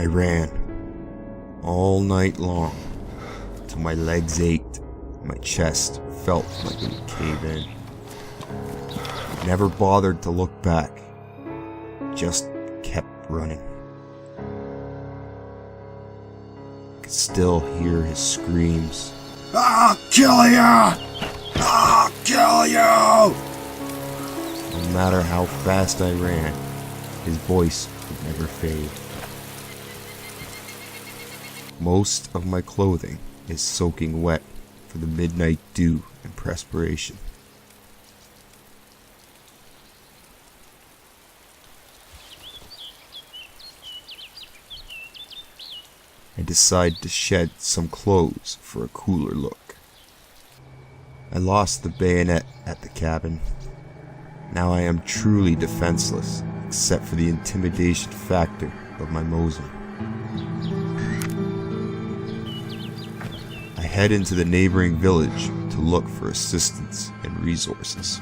I ran all night long till my legs ached and my chest felt like it would cave in. I never bothered to look back, just kept running. I could still hear his screams. "I'll kill you! I'll kill you!" No matter how fast I ran, his voice would never fade. Most of my clothing is soaking wet for the midnight dew and perspiration. I decide to shed some clothes for a cooler look. I lost the bayonet at the cabin. Now I am truly defenseless, except for the intimidation factor of my Mosin. I head into the neighboring village to look for assistance and resources.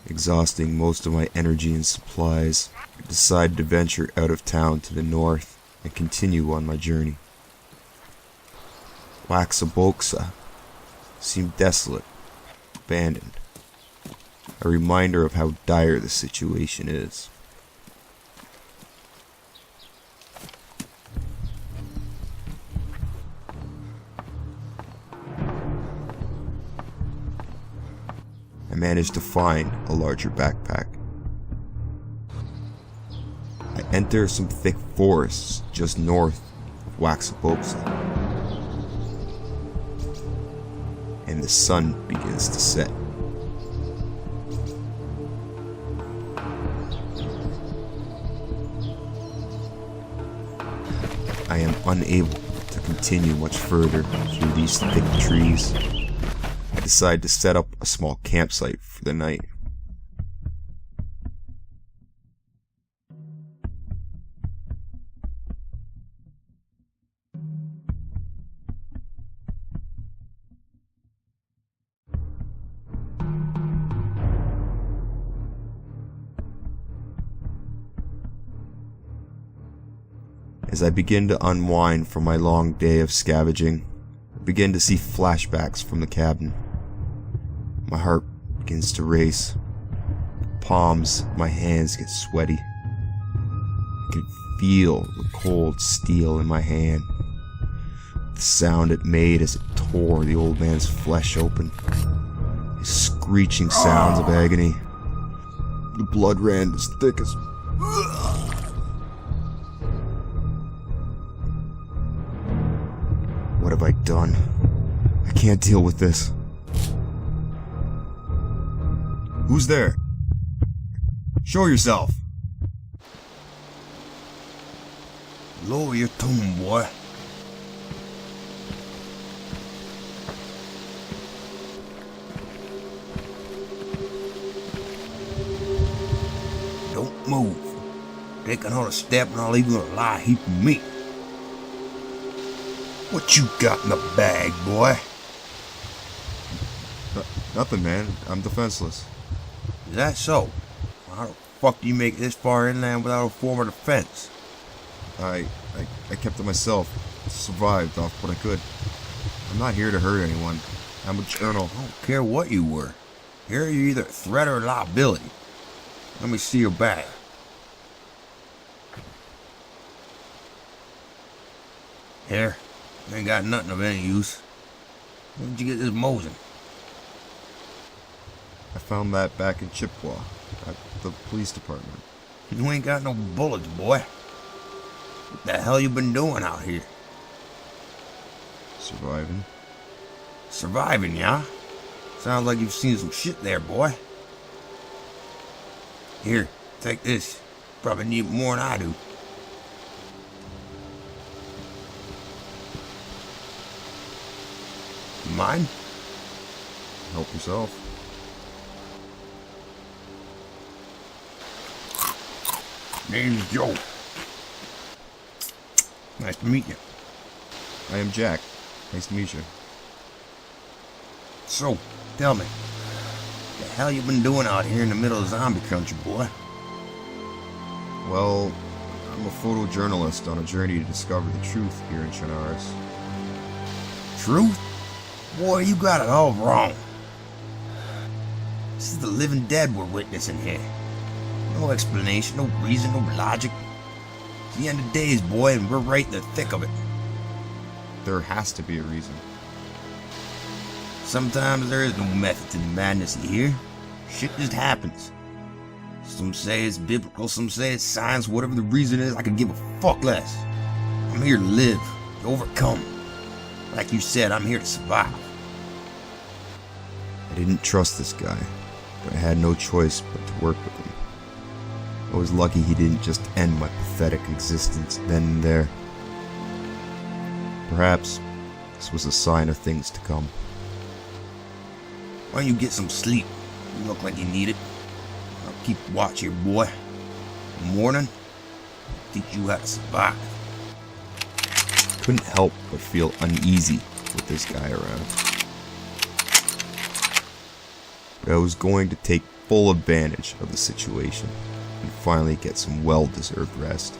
Exhausting most of my energy and supplies, I decide to venture out of town to the north and continue on my journey. Waxaboxa seemed desolate, abandoned, a reminder of how dire the situation is. I managed to find a larger backpack. I enter some thick forests just north of Waxaboxa, and the sun begins to set. I am unable to continue much further through these thick trees. I decide to set up a small campsite for the night. As I begin to unwind from my long day of scavenging, I begin to see flashbacks from the cabin. My heart begins to race. The palms of my hands get sweaty. I can feel the cold steel in my hand. The sound it made as it tore the old man's flesh open. His screeching sounds of agony. The blood ran as thick as... What have I done? I can't deal with this. Who's there? Show yourself. Lower your tone, boy. Don't move. Take another step and I'll leave you a lie heap of meat. What you got in the bag, boy? Nothing, man. I'm defenseless. Is that so? How the fuck do you make it this far inland without a form of defense? I kept to myself. Survived off what I could. I'm not here to hurt anyone. I'm a journal. I don't care what you were. Here you're either a threat or a liability. Let me see your bag. Here. You ain't got nothing of any use. Where'd you get this Mosin? I found that back in Chippewa, at the police department. You ain't got no bullets, boy. What the hell you been doing out here? Surviving. Surviving, yeah? Sounds like you've seen some shit there, boy. Here, take this. Probably need more than I do. Mine? Help yourself. Name's Joe. Nice to meet you. I am Jack. Nice to meet you. So, tell me, what the hell you been doing out here in the middle of zombie country, boy? Well, I'm a photojournalist on a journey to discover the truth here in Chernarus. Truth? Boy, you got it all wrong. This is the living dead we're witnessing here. No explanation, no reason, no logic. It's the end of days, boy, and we're right in the thick of it. There has to be a reason. Sometimes there is no method to the madness you hear. Shit just happens. Some say it's biblical, some say it's science. Whatever the reason is, I could give a fuck less. I'm here to live, to overcome. Like you said, I'm here to survive. I didn't trust this guy, but I had no choice but to work with him. I was lucky he didn't just end my pathetic existence then and there. Perhaps this was a sign of things to come. Why don't you get some sleep? You look like you need it. I'll keep watch here, boy. In the morning, I'll teach you how to survive. Couldn't help but feel uneasy with this guy around. But I was going to take full advantage of the situation and finally get some well-deserved rest.